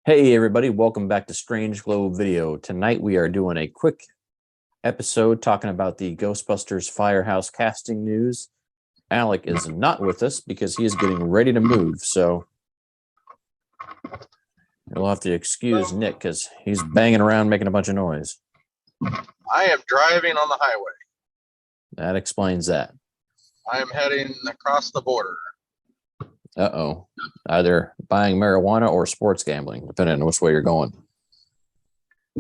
Hey everybody, welcome back to Strange Globe Video. Tonight we are doing a quick episode talking about the Ghostbusters Firehouse casting news. Alec is not with us because he is getting ready to move, so you'll have to excuse Nick because he's banging around making a bunch of noise. I am driving on the highway. That explains that. I am heading across the border. Uh-oh. Either buying marijuana or sports gambling, depending on which way you're going.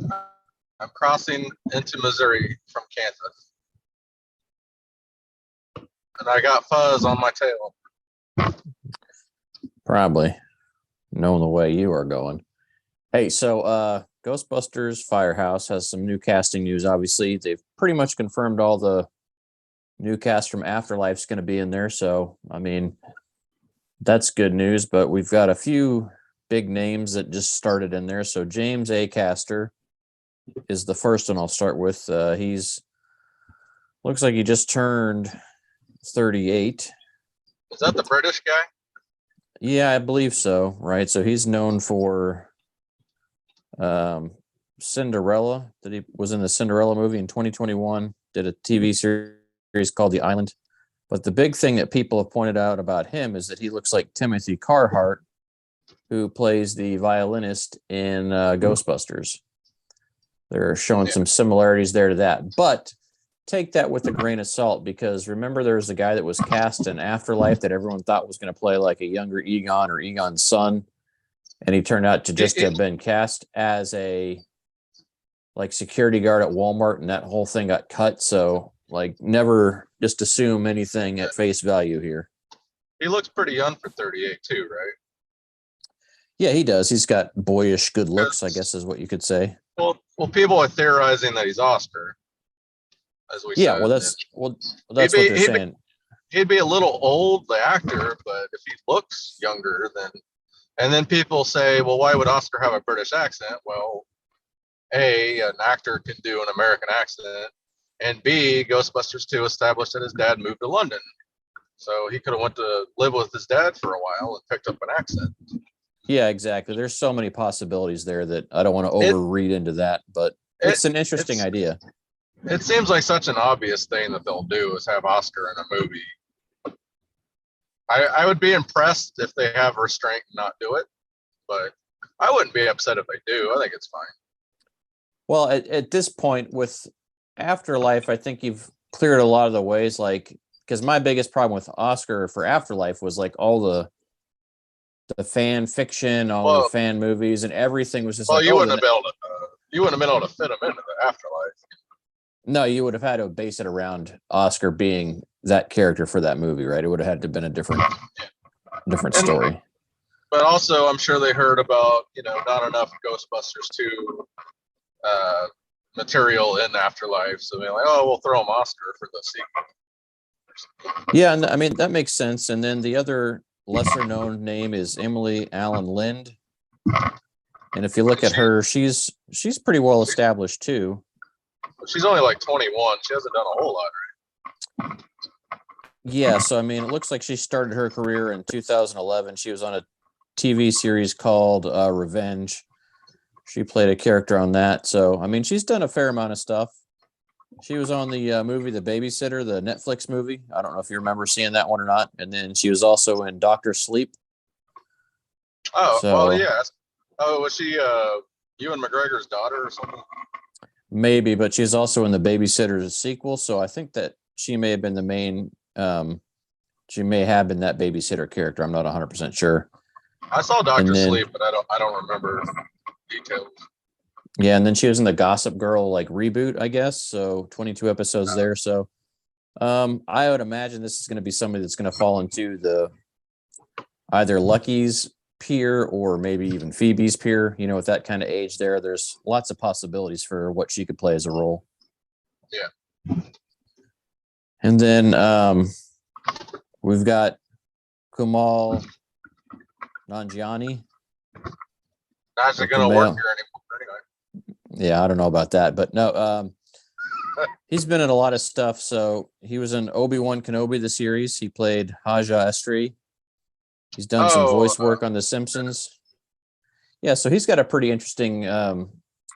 I'm crossing into Missouri from Kansas. And I got fuzz on my tail. Probably, knowing the way you are going. Hey, so Ghostbusters Firehouse has some new casting news. Obviously, they've pretty much confirmed all the new cast from Afterlife's going to be in there. So, I mean, that's good news, but we've got a few big names that just started in there. So James A. Caster is the first one I'll start with. He's looks like he just turned 38. Is that the British guy? Yeah, I believe so. Right. So he's known for Cinderella, that he was in the Cinderella movie in 2021, did a TV series called The Island. But the big thing that people have pointed out about him is that he looks like Timothy Carhart, who plays the violinist in Ghostbusters. They're showing some similarities there to that. But take that with a grain of salt, because remember there was a guy that was cast in Afterlife that everyone thought was going to play like a younger Egon or Egon's son. And he turned out to just have been cast as a like security guard at Walmart, and that whole thing got cut. So like, never just assume anything at face value here. He looks pretty young for 38 too, right? Yeah, he does. He's got boyish good looks, I guess is what you could say. Well, people are theorizing that he's Oscar, as we said. Well, that's what they're saying. He'd be a little old, the actor, but if he looks younger, and then people say, well, why would Oscar have a British accent? Well, A, an actor can do an American accent. And B, Ghostbusters 2 established that his dad moved to London. So he could have went to live with his dad for a while and picked up an accent. Yeah, exactly. There's so many possibilities there that I don't want to overread into that, but it's an interesting idea. It seems like such an obvious thing that they'll do is have Oscar in a movie. I would be impressed if they have restraint and not do it, but I wouldn't be upset if they do. I think it's fine. Well, at this point with Afterlife, I think you've cleared a lot of the ways, like, because my biggest problem with Oscar for Afterlife was like all the fan fiction, all the fan movies, and everything was just you wouldn't have been able to fit him into the Afterlife. No, you would have had to base it around Oscar being that character for that movie, right? It would have had to have been a different story. But also, I'm sure they heard about, not enough Ghostbusters 2 material in Afterlife, so they're like, we'll throw him Oscar for the sequel. Yeah, and I mean that makes sense. And then the other lesser known name is Emily Allen Lind, and if you look at her, she's pretty well established too. She's only like 21. She hasn't done a whole lot, right? Yeah, so I mean, it looks like she started her career in 2011. She was on a TV series called Revenge. She played a character on that. So, I mean, she's done a fair amount of stuff. She was on the movie The Babysitter, the Netflix movie. I don't know if you remember seeing that one or not. And then she was also in Dr. Sleep. Oh, well, yeah. Oh, was she Ewan McGregor's daughter or something? Maybe, but she's also in The Babysitter's sequel. So I think that she may have been the main, she may have been that babysitter character. I'm not 100% sure. I saw Dr. Sleep, but I don't remember details. Yeah, and then she was in the Gossip Girl like reboot, I guess. So 22 episodes there. So I would imagine this is going to be somebody that's going to fall into the either Lucky's peer or maybe even Phoebe's peer. With that kind of age there's lots of possibilities for what she could play as a role. Yeah. And then we've got Kumail Nanjiani. Not going to work here anymore. Yeah, I don't know about that, but no, he's been in a lot of stuff. So he was in Obi-Wan Kenobi, the series. He played Haja Estri. He's done some voice work on The Simpsons. Yeah, so he's got a pretty interesting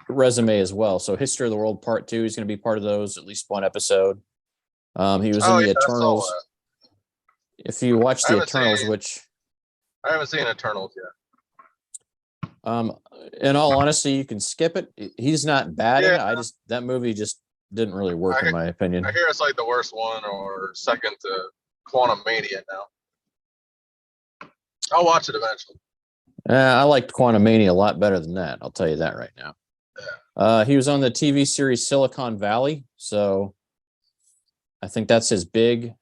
resume as well. So History of the World Part 2, he's going to be part of those, at least one episode. He was in Oh yeah, the I saw Eternals. that. If you watch I the haven't Eternals, seen which I haven't seen Eternals yet. in all honesty, you can skip it. He's not bad in Yeah, it. That movie just didn't really work I in my I opinion. hear it's like the worst one or second to Quantum Mania now. I'll watch it eventually. I liked Quantum Mania a lot better than that. I'll tell you that right now. He was on the TV series Silicon Valley, so I think that's his biggest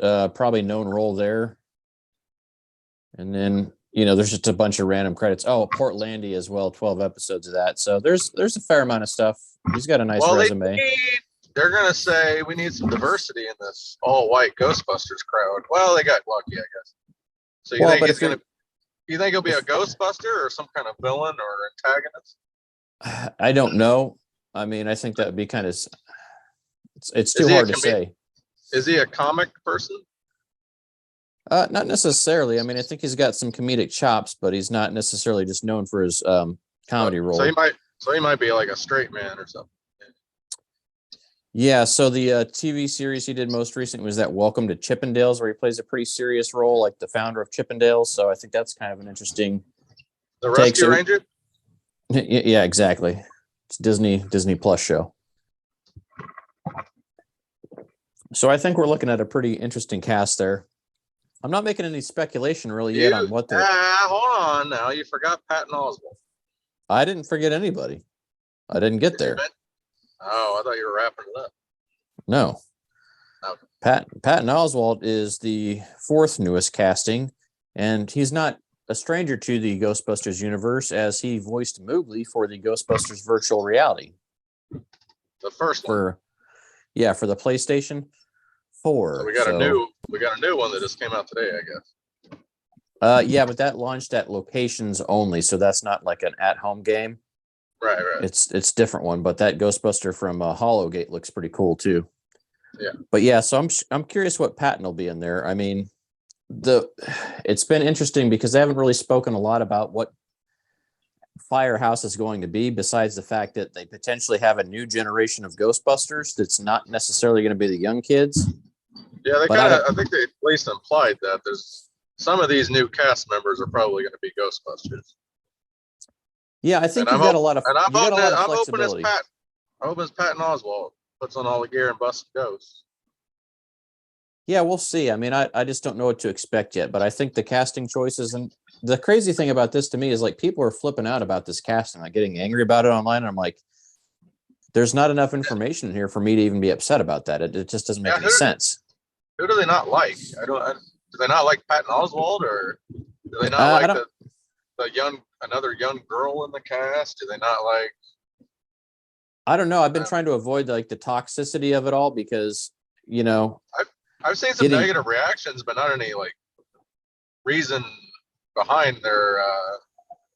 probably known role there. And then there's just a bunch of random credits. Oh, Portlandia as well, 12 episodes of that. So there's a fair amount of stuff. He's got a nice resume. They're gonna say we need some diversity in this all-white Ghostbusters crowd. Well, they got lucky, I guess. So you think he's gonna? You think he'll be a Ghostbuster or some kind of villain or antagonist? I don't know. I mean, I think that would be kind of. It's too hard to say. Is he a comic person? Not necessarily. I mean, I think he's got some comedic chops, but he's not necessarily just known for his comedy role. So he might be like a straight man or something. Yeah. So the TV series he did most recently was that Welcome to Chippendales, where he plays a pretty serious role, like the founder of Chippendales. So I think that's kind of an interesting. The Rescue Ranger. Yeah, exactly. It's Disney Plus show. So I think we're looking at a pretty interesting cast there. I'm not making any speculation really yet on what they're. Hold on now. You forgot Patton Oswalt. I didn't forget anybody. I didn't get there. Oh, I thought you were wrapping it up. No. Okay. Patton Oswalt is the fourth newest casting, and he's not a stranger to the Ghostbusters universe, as he voiced Mowgli for the Ghostbusters virtual reality. The first one. For the PlayStation 4. So we got a new one that just came out today, I guess. Yeah, but that launched at locations only, so that's not like an at-home game. Right. It's different one, but that Ghostbuster from Hollowgate looks pretty cool too. Yeah. But yeah, so I'm curious what Patton will be in there. I mean, it's been interesting because they haven't really spoken a lot about what Firehouse is going to be, besides the fact that they potentially have a new generation of Ghostbusters that's not necessarily going to be the young kids. Yeah, I think they at least implied that there's some of these new cast members are probably going to be Ghostbusters. Yeah, I think you've got a lot of flexibility. I hope it's Patton Oswalt puts on all the gear and busts ghosts. Yeah, we'll see. I mean, I just don't know what to expect yet, but I think the casting choices, and the crazy thing about this to me is like people are flipping out about this casting, like getting angry about it online. And I'm like, there's not enough information in here for me to even be upset about that. It just doesn't make any sense. Who do they not like? Do they not like Patton Oswalt, or do they not like another young girl in the cast? Do they not like? I don't know. I've been trying to avoid like the toxicity of it all because I've seen some negative reactions, but not any like reason behind their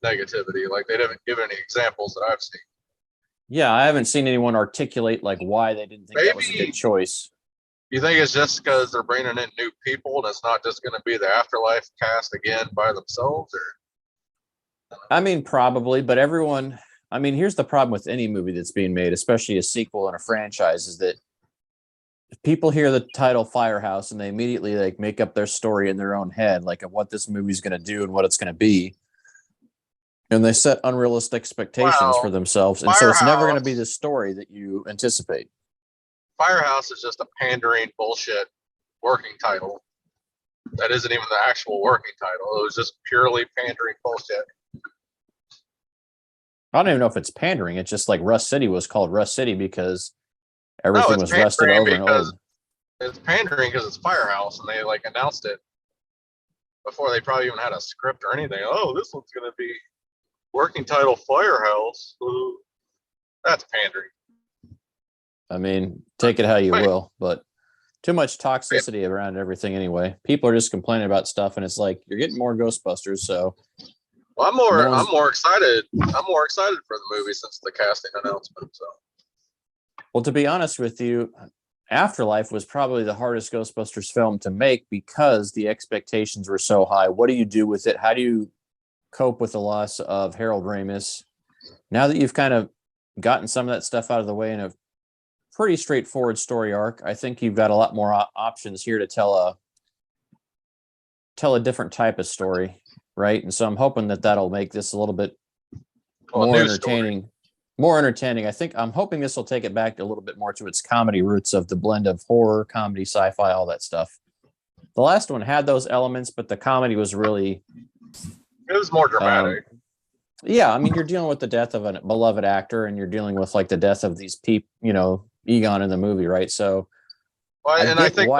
negativity. Like they haven't given any examples that I've seen. Yeah, I haven't seen anyone articulate like why they didn't think that was a good choice. You think it's just because they're bringing in new people and it's not just going to be the Afterlife cast again by themselves? Or I mean, probably, but everyone. I mean, here's the problem with any movie that's being made, especially a sequel in a franchise, is that if people hear the title Firehouse and they immediately like make up their story in their own head, like of what this movie's going to do and what it's going to be. And they set unrealistic expectations for themselves. And so it's never going to be the story that you anticipate. Firehouse is just a pandering bullshit working title. That isn't even the actual working title. It was just purely pandering bullshit. I don't even know if it's pandering. It's just like Rust City was called Rust City because everything was rusted over and old. It's pandering because it's Firehouse, and they like announced it before they probably even had a script or anything. Oh, this one's going to be working title Firehouse. Ooh. That's pandering. I mean, take it how you will, but too much toxicity around everything anyway. People are just complaining about stuff, and it's like you're getting more Ghostbusters. So, well, I'm more excited. I'm more excited for the movie since the casting announcement. So, well, to be honest with you, Afterlife was probably the hardest Ghostbusters film to make because the expectations were so high. What do you do with it? How do you cope with the loss of Harold Ramis? Now that you've kind of gotten some of that stuff out of the way in a pretty straightforward story arc, I think you've got a lot more options here to tell a different type of story, right? And so I'm hoping that that'll make this a little bit more entertaining. Story. More entertaining. I'm hoping this will take it back a little bit more to its comedy roots of the blend of horror, comedy, sci-fi, all that stuff. The last one had those elements, but the comedy was really, it was more dramatic. Yeah, I mean, you're dealing with the death of a beloved actor, and you're dealing with like the death of these people, Egon in the movie, right? So, I think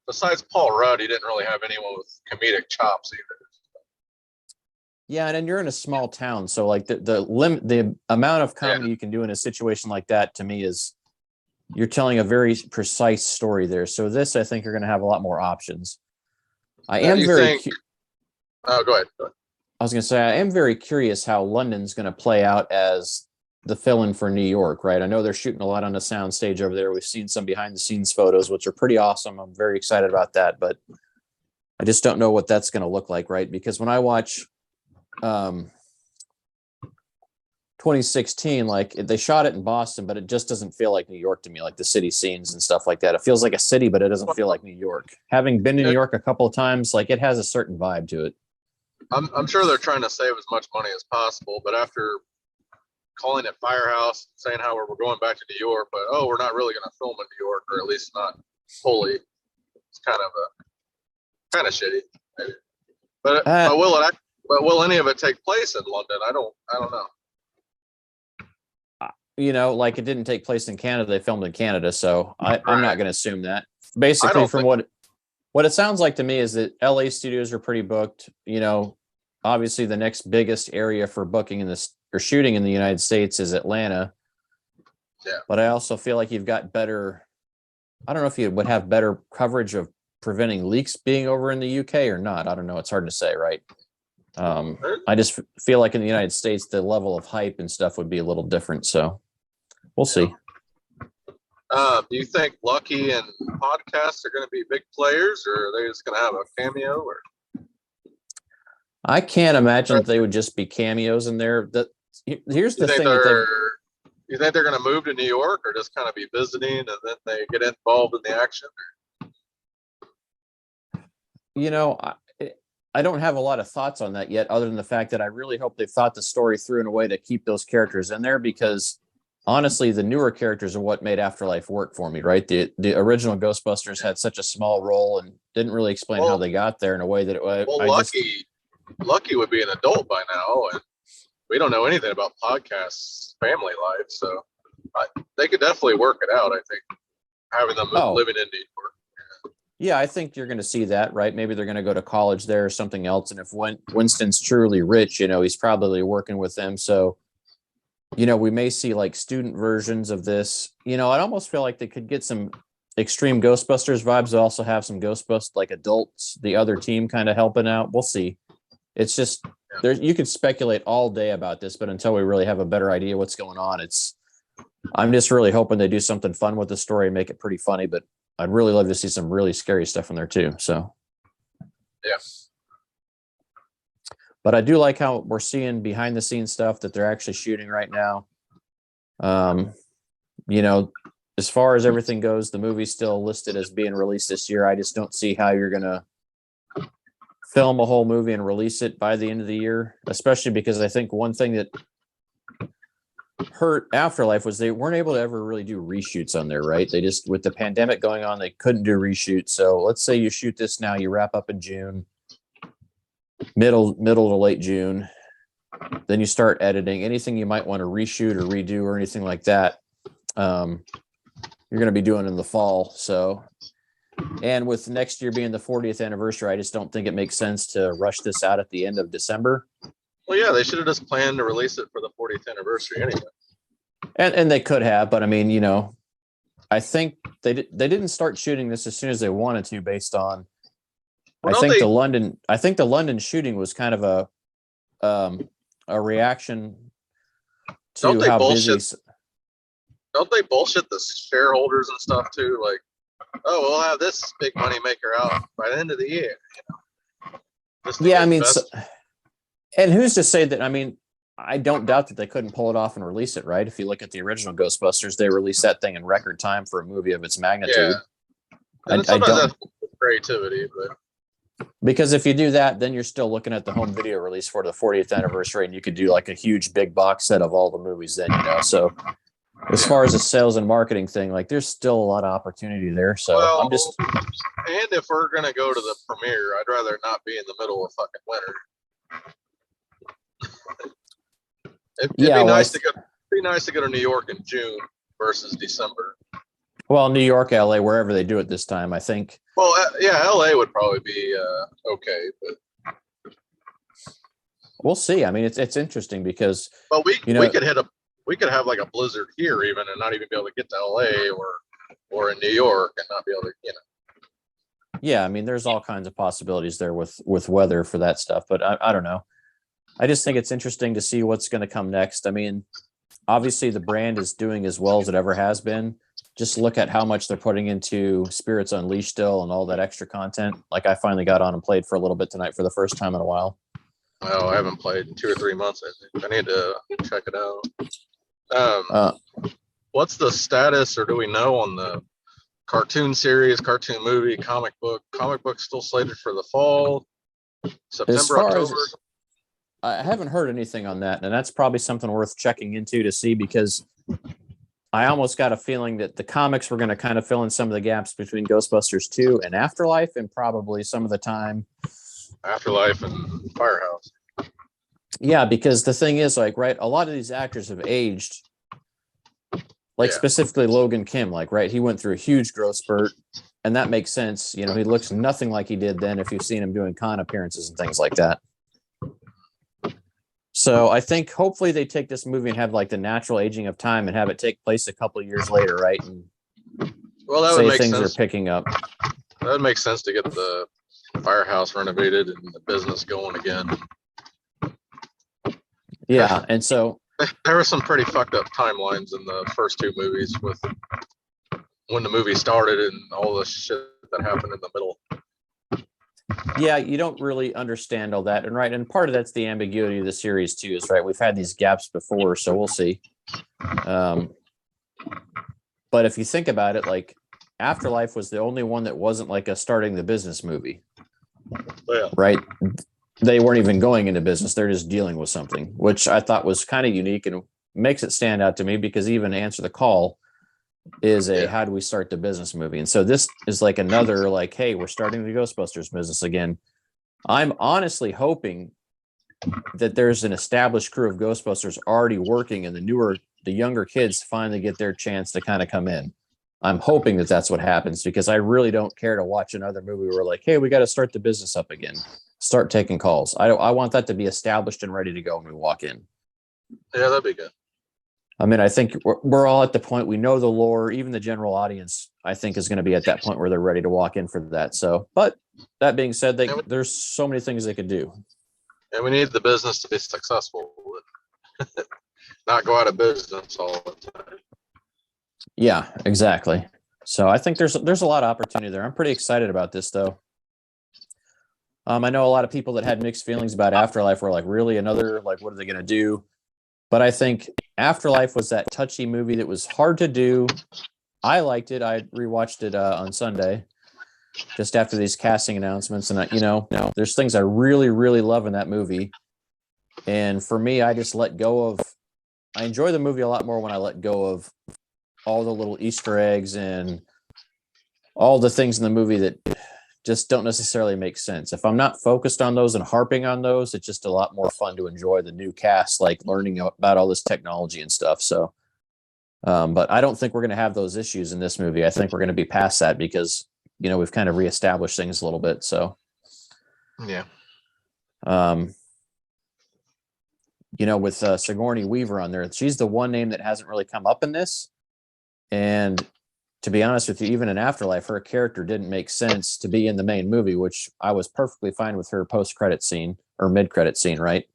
besides Paul Rudd, he didn't really have anyone with comedic chops either. Yeah, and then you're in a small town, so like the amount of comedy you can do in a situation like that, to me, is you're telling a very precise story there. So this, I think, you're going to have a lot more options. Oh, go ahead. I was going to say, I am very curious how London's going to play out as the fill-in for New York, right? I know they're shooting a lot on the sound stage over there. We've seen some behind-the-scenes photos, which are pretty awesome. I'm very excited about that, but I just don't know what that's going to look like, right? Because when I watch 2016, like they shot it in Boston, but it just doesn't feel like New York to me, like the city scenes and stuff like that. It feels like a city, but it doesn't feel like New York. Having been to New York a couple of times, like it has a certain vibe to it. I'm sure they're trying to save as much money as possible, but after calling it Firehouse, saying how we're going back to New York, but we're not really going to film in New York, or at least not fully. It's kind of shitty, maybe. But will any of it take place in London? I don't know. Like it didn't take place in Canada. They filmed in Canada, so I'm not going to assume that. Basically, from what it sounds like to me is that LA studios are pretty booked. Obviously the next biggest area for booking in this or shooting in the United States is Atlanta. Yeah. But I also feel like you've got better, I don't know if you would have better coverage of preventing leaks being over in the UK or not. I don't know. It's hard to say, right? I just feel like in the United States, the level of hype and stuff would be a little different. So we'll see. Do you think Lucky and podcasts are going to be big players, or are they just going to have a cameo? Or I can't imagine that they would just be cameos in there. Here's the thing. You think they're going to move to New York, or just kind of be visiting and then they get involved in the action? I don't have a lot of thoughts on that yet, other than the fact that I really hope they thought the story through in a way to keep those characters in there, because honestly, the newer characters are what made Afterlife work for me, right? The original Ghostbusters had such a small role and didn't really explain how they got there in a way that Lucky would be an adult by now, and we don't know anything about podcasts, family life, so they could definitely work it out. I think having them living in New York. Yeah, I think you're going to see that, right? Maybe they're going to go to college there or something else. And if Winston's truly rich, he's probably working with them. So, we may see like student versions of this. I'd almost feel like they could get some extreme Ghostbusters vibes. They also have some Ghostbusters, like adults, the other team kind of helping out. We'll see. It's just you could speculate all day about this, but until we really have a better idea what's going on, I'm just really hoping they do something fun with the story and make it pretty funny, but I'd really love to see some really scary stuff in there too. So, yeah. But I do like how we're seeing behind the scenes stuff that they're actually shooting right now. As far as everything goes, the movie's still listed as being released this year. I just don't see how you're going to film a whole movie and release it by the end of the year, especially because I think one thing that hurt Afterlife was they weren't able to ever really do reshoots on there, right? They just, with the pandemic going on, they couldn't do reshoots. So let's say you shoot this now, you wrap up in June, middle to late June, then you start editing. Anything you might want to reshoot or redo or anything like that, you're going to be doing in the fall. So, and with next year being the 40th anniversary, I just don't think it makes sense to rush this out at the end of December. Well, yeah, they should have just planned to release it for the 40th anniversary anyway. And they could have, but I mean, I think they didn't start shooting this as soon as they wanted to, based on. I think the London shooting was kind of a reaction to how busy. don't they bullshit the shareholders and stuff too? Like, oh, we'll have this big money maker out by the end of the year. Just to Yeah, get I mean, investors. and who's to say that? I mean, I don't doubt that they couldn't pull it off and release it, right? If you look at the original Ghostbusters, they released that thing in record time for a movie of its magnitude. Yeah, and then I sometimes don't, that's creativity, but because if you do that, then you're still looking at the home video release for the 40th anniversary, and you could do like a huge big box set of all the movies then, you know. So as far as a sales and marketing thing, like there's still a lot of opportunity there. So well, I'm just, and if we're gonna go to the premiere, I'd rather not be in the middle of fucking winter. It'd yeah, be well, nice to go. Be nice to go to New York in June versus December. well, New York, LA, wherever they do it this time, I think. Well, yeah, LA would probably be okay, but We'll see. I mean, it's interesting because we you know, we could have like a blizzard here even and not even be able to get to LA or in New York and not be able to, you know. yeah, I mean, there's all kinds of possibilities there with weather for that stuff, but I don't know. I just think it's interesting to see what's going to come next. I mean, obviously the brand is doing as well as it ever has been. Just look at how much they're putting into Spirits Unleashed still and all that extra content. Like I finally got on and played for a little bit tonight for the first time in a while. Well, I haven't played in 2 or 3 months. I think I need to check it out. What's the status, or do we know on the cartoon series, cartoon movie, comic book? Comic book still slated for the fall, September, October. I haven't heard anything on that, and that's probably something worth checking into to see, because I almost got a feeling that the comics were going to kind of fill in some of the gaps between Ghostbusters 2 and Afterlife, and probably some of the time Afterlife and Firehouse. Yeah, because the thing is, like, right, a lot of these actors have aged, like specifically Logan Kim, like, right, he went through a huge growth spurt, and that makes sense. You know, he looks nothing like he did then if you've seen him doing con appearances and things like that. So I think hopefully they take this movie and have like the natural aging of time and have it take place a couple of years later, right? And well, that would make things sense. Are picking up. That would make sense to get the Firehouse renovated and the business going again. Yeah, and so there were some pretty fucked up timelines in the first 2 movies with when the movie started and all the shit that happened in the middle. Yeah, you don't really understand all that, and right, and part of that's the ambiguity of the series too. Is right, we've had these gaps before, so we'll see. But if you think about it, like Afterlife was the only one that wasn't like a starting the business movie. Yeah. Right. They weren't even going into business. They're just dealing with something, which I thought was kind of unique and makes it stand out to me, because even Answer the Call is a how do we start the business movie. And so this is like another like, hey, we're starting the Ghostbusters business again. I'm honestly hoping that there's an established crew of Ghostbusters already working, and the younger kids finally get their chance to kind of come in. I'm hoping that that's what happens, because I really don't care to watch another movie where like, hey, we got to start the business up again. Start taking calls. I want that to be established and ready to go when we walk in. Yeah, that'd be good. I mean, I think we're all at the point, we know the lore, even the general audience, I think, is going to be at that point where they're ready to walk in for that. So, but that being said, there's so many things they could do. And we need the business to be successful, not go out of business all the time. Yeah, exactly. So I think there's a lot of opportunity there. I'm pretty excited about this, though. I know a lot of people that had mixed feelings about Afterlife were like, really another, like, what are they going to do? But I think Afterlife was that touchy movie that was hard to do. I liked it. I rewatched it on Sunday, just after these casting announcements. And, there's things I really, really love in that movie. And for me, I just I enjoy the movie a lot more when I let go of all the little Easter eggs and all the things in the movie that just don't necessarily make sense. If I'm not focused on those and harping on those, it's just a lot more fun to enjoy the new cast, like learning about all this technology and stuff. So, but I don't think we're going to have those issues in this movie. I think we're going to be past that, because, we've kind of reestablished things a little bit. So, yeah. With Sigourney Weaver on there, she's the one name that hasn't really come up in this. And to be honest with you, even in Afterlife, her character didn't make sense to be in the main movie, which I was perfectly fine with her post-credit scene or mid-credit scene, right?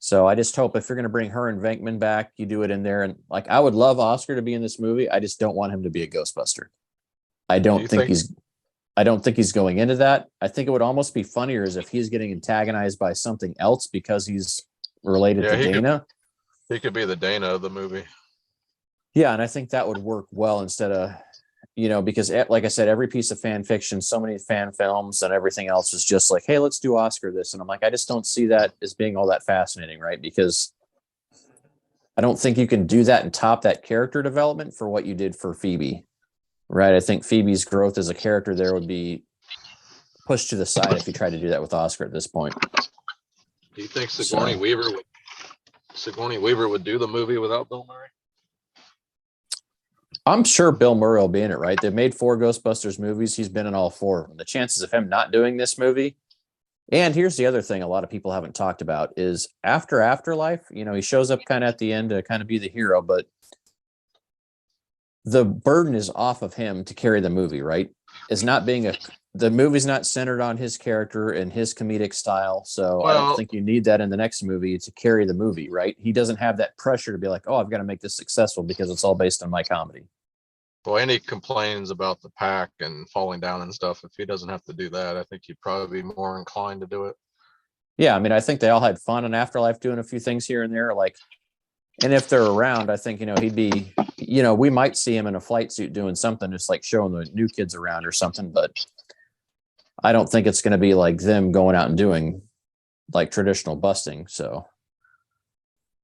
So I just hope if you're going to bring her and Venkman back, you do it in there. And like, I would love Oscar to be in this movie. I just don't want him to be a Ghostbuster. I Do don't you think think? he's I don't think he's going into that. I think it would almost be funnier as if he's getting antagonized by something else because he's related Yeah, to Dana. he could be the Dana of the movie. Yeah, and I think that would work well instead of, because like I said, every piece of fan fiction, so many fan films and everything else is just like, hey, let's do Oscar this. And I'm like, I just don't see that as being all that fascinating, right? Because I don't think you can do that and top that character development for what you did for Phoebe, right? I think Phoebe's growth as a character there would be pushed to the side if you tried to do that with Oscar at this point. Do you think So Sigourney Weaver would do the movie without Bill Murray? I'm sure Bill Murray will be in it, right? They've made 4 Ghostbusters movies. He's been in all 4 of them. The chances of him not doing this movie. And here's the other thing a lot of people haven't talked about is after Afterlife, he shows up kind of at the end to kind of be the hero, but the burden is off of him to carry the movie, right? The movie's not centered on his character and his comedic style. So I don't Well, think you need that in the next movie to carry the movie, right? He doesn't have that pressure to be like, oh, I've got to make this successful because it's all based on my comedy. and he complains about the pack and falling down and stuff. If he doesn't have to do that, I think he'd probably be more inclined to do it. Yeah, I mean, I think they all had fun in Afterlife doing a few things here and there. Like, and if they're around, I think, he'd be, we might see him in a flight suit doing something, just like showing the new kids around or something. But I don't think it's going to be like them going out and doing like traditional busting. So,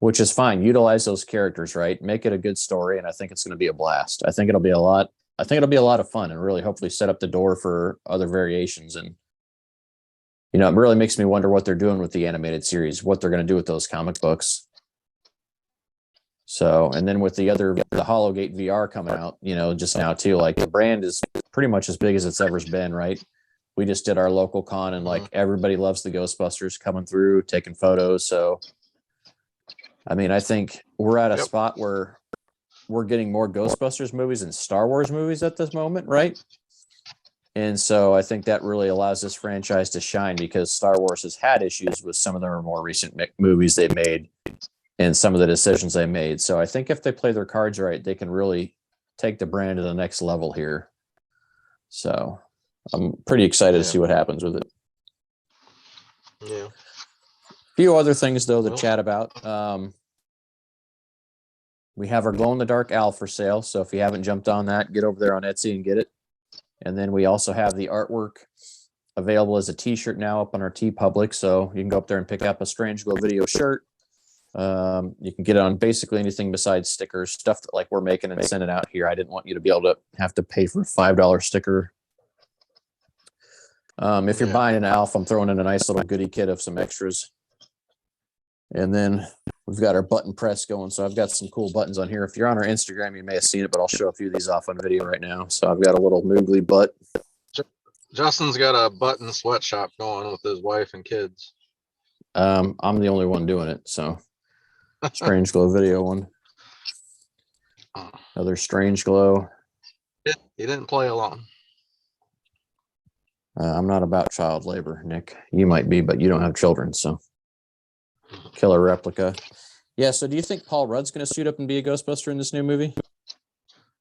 which is fine. Utilize those characters, right? Make it a good story. And I think it's going to be a blast. I think it'll be a lot of fun and really hopefully set up the door for other variations. And, it really makes me wonder what they're doing with the animated series, what they're going to do with those comic books. So, and then with the Hollowgate VR coming out, just now too, like the brand is pretty much as big as it's ever been, right? We just did our local con and like everybody loves the Ghostbusters coming through, taking photos. So, I mean, I think we're at a spot where we're getting more Ghostbusters movies and Star Wars movies at this moment, right? And so I think that really allows this franchise to shine because Star Wars has had issues with some of their more recent movies they've made and some of the decisions they made. So I think if they play their cards right, they can really take the brand to the next level here. So I'm pretty excited to see what happens with it. Yeah. A few other things, though, to chat about. We have our glow-in-the-dark owl for sale. So if you haven't jumped on that, get over there on Etsy and get it. And then we also have the artwork available as a t-shirt now up on our TeePublic. So you can go up there and pick up a Strange Glow Video shirt. You can get it on basically anything besides stickers, stuff that like we're making and sending out here. I didn't want you to be able to have to pay for a $5 sticker. If you're buying an Alf, I'm throwing in a nice little goodie kit of some extras. And then we've got our button press going. So I've got some cool buttons on here. If you're on our Instagram, you may have seen it, but I'll show a few of these off on video right now. So I've got a little Moogly butt. Justin's got a button sweatshop going with his wife and kids. I'm the only one doing it. So Strange Glow Video one. Another Strange Glow. He didn't play along. I'm not about child labor, Nick. You might be, but you don't have children, so. Killer replica. Yeah, so do you think Paul Rudd's going to suit up and be a Ghostbuster in this new movie?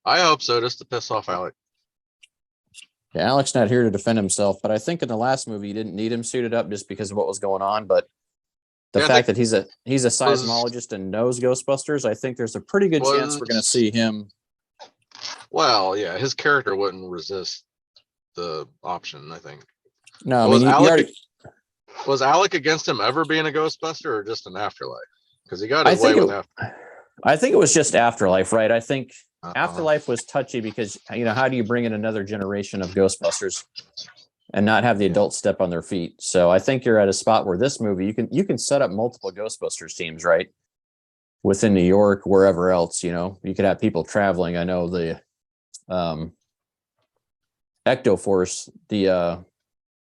I hope so, just to piss off Alec. Yeah, Alec's not here to defend himself, but I think in the last movie you didn't need him suited up just because of what was going on. But the fact that he's a seismologist and knows Ghostbusters, I think there's a pretty good chance we're going to see him. Well, yeah, his character wouldn't resist the option, I think. No, I mean, was Alec against him ever being a Ghostbuster or just an Afterlife? Because he got his way with Afterlife. I think it was just Afterlife, right? I think Afterlife was touchy because, how do you bring in another generation of Ghostbusters and not have the adults step on their feet? So I think you're at a spot where this movie, you can set up multiple Ghostbusters teams, right? Within New York, wherever else, you could have people traveling. I know the Ecto-Force, the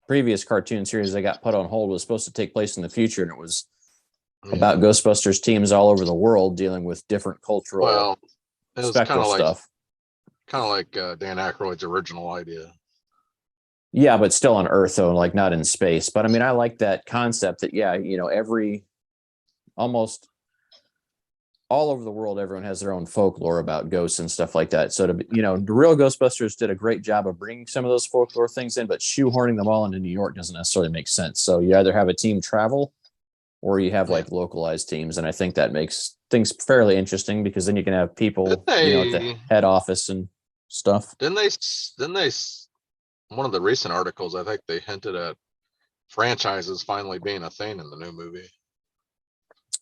previous cartoon series that got put on hold was supposed to take place in the future, and it was about Ghostbusters teams all over the world dealing with different cultural spectral stuff. Kind of like Dan Aykroyd's original idea. Yeah, but still on Earth, though, like not in space. But I mean, I like that concept that, every almost all over the world, everyone has their own folklore about ghosts and stuff like that. So the real Ghostbusters did a great job of bringing some of those folklore things in, but shoehorning them all into New York doesn't necessarily make sense. So you either have a team travel or you have like localized teams. And I think that makes things fairly interesting because then you can have people, at the head office and stuff. Didn't they, one of the recent articles, I think they hinted at franchises finally being a thing in the new movie.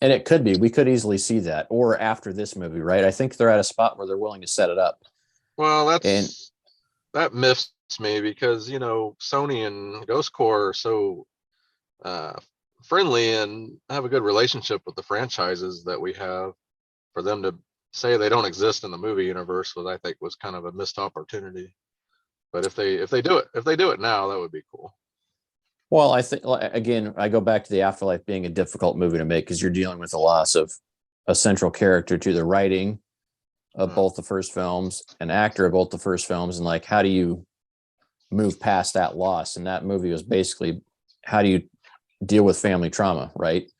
And it could be. We could easily see that, or after this movie, right? I think they're at a spot where they're willing to set it up. Well, that miffs me because Sony and Ghost Corps are so friendly and have a good relationship with the franchises that we have. For them to say they don't exist in the movie universe, I think was kind of a missed opportunity. But if they do it now, that would be cool. Well, I think, again, I go back to the Afterlife being a difficult movie to make because you're dealing with the loss of a central character to the writing of both the first films, an actor of both the first films, and like, how do you move past that loss? And that movie was basically, how do you deal with family trauma, right?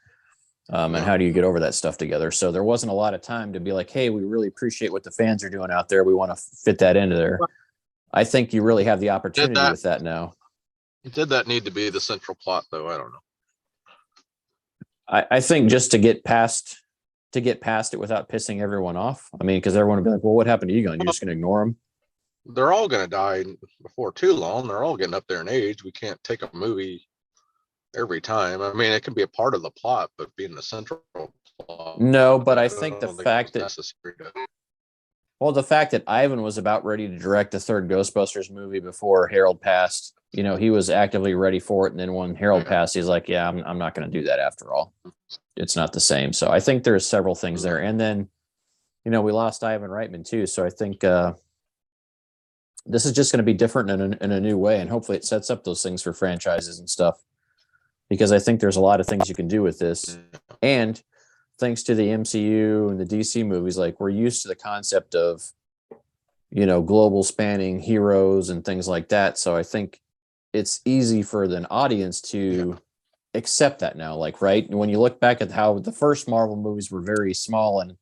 And how do you get over that stuff together? So there wasn't a lot of time to be like, hey, we really appreciate what the fans are doing out there. We want to fit that into there. I think you really have the opportunity with that now. Did that need to be the central plot, though? I don't know. I think just to get past it without pissing everyone off. I mean, because everyone would be like, well, what happened to Egon? You're just going to ignore him? They're all going to die before too long. They're all getting up there in age. We can't take a movie every time. I mean, it can be a part of the plot, but being the central plot. No, but I think the fact that the fact that Ivan was about ready to direct the third Ghostbusters movie before Harold passed, he was actively ready for it. And then when Harold passed, he's like, yeah, I'm not going to do that after all. It's not the same. So I think there's several things there. And then, we lost Ivan Reitman too. So I think this is just going to be different in a new way. And hopefully it sets up those things for franchises and stuff, because I think there's a lot of things you can do with this. And thanks to the MCU and the DC movies, like, we're used to the concept of, global spanning heroes and things like that. So I think it's easy for an audience to accept that now. Like, right, when you look back at how the first Marvel movies were very small and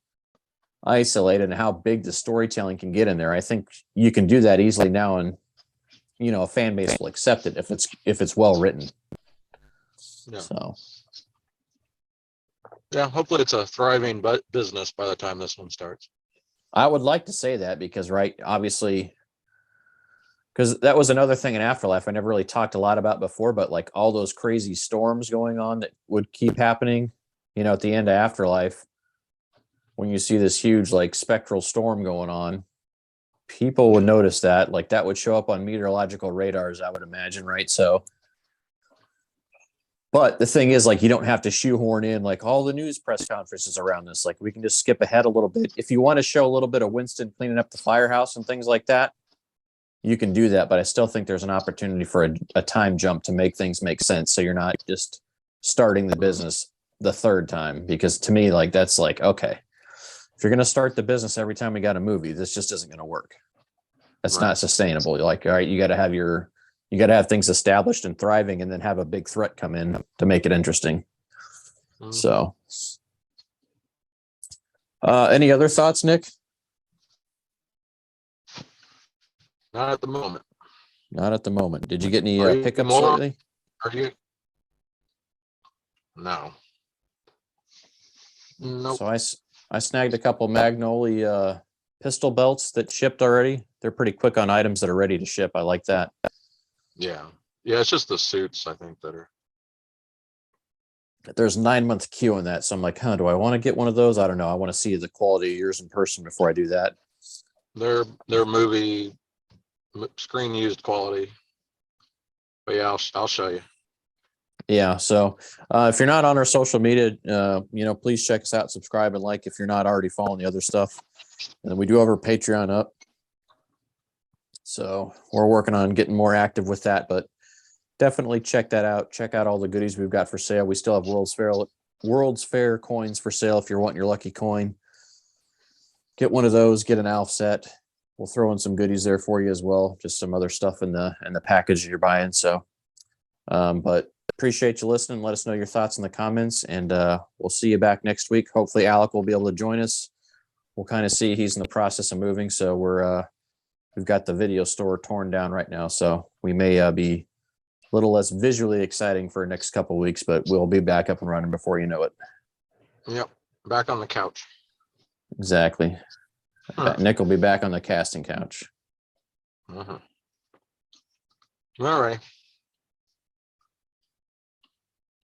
isolated and how big the storytelling can get in there, I think you can do that easily now, and a fan base will accept it if it's well written. So hopefully it's a thriving business by the time this one starts. I would like to say that because, right, obviously, because that was another thing in Afterlife I never really talked a lot about before, but like all those crazy storms going on that would keep happening, at the end of Afterlife, when you see this huge like spectral storm going on, people would notice that. Like, that would show up on meteorological radars, I would imagine, right? So, but the thing is, like, you don't have to shoehorn in like all the news press conferences around this. Like, we can just skip ahead a little bit. If you want to show a little bit of Winston cleaning up the firehouse and things like that, you can do that. But I still think there's an opportunity for a time jump to make things make sense. So you're not just starting the business the third time, because to me, like, that's like, okay, if you're going to start the business every time we got a movie, this just isn't going to work. That's not sustainable. You're like, all right, you got to have things established and thriving, and then have a big threat come in to make it interesting. So, any other thoughts, Nick? Not at the moment. Not at the moment. Did you get any pickups lately? Are you? No. Nope. So I snagged a couple Magnoli pistol belts that shipped already. They're pretty quick on items that are ready to ship. I like that. Yeah. It's just the suits, I think, that are. There's a 9-month queue on that. So I'm like, do I want to get one of those? I don't know. I want to see the quality of yours in person before I do that. They're movie screen used quality. But yeah, I'll show you. Yeah. So if you're not on our social media, please check us out, subscribe, and like if you're not already following the other stuff. And then we do have our Patreon up. So we're working on getting more active with that, but definitely check that out. Check out all the goodies we've got for sale. We still have World's Fair coins for sale. If you're wanting your lucky coin, get one of those, get an Alf set. We'll throw in some goodies there for you as well. Just some other stuff in the package you're buying. So, but appreciate you listening. Let us know your thoughts in the comments, and we'll see you back next week. Hopefully, Alec will be able to join us. We'll kind of see. He's in the process of moving, so we've got the video store torn down right now, so we may be a little less visually exciting for the next couple of weeks, but we'll be back up and running before you know it. Yep. Back on the couch. Exactly. Nick will be back on the casting couch. All right.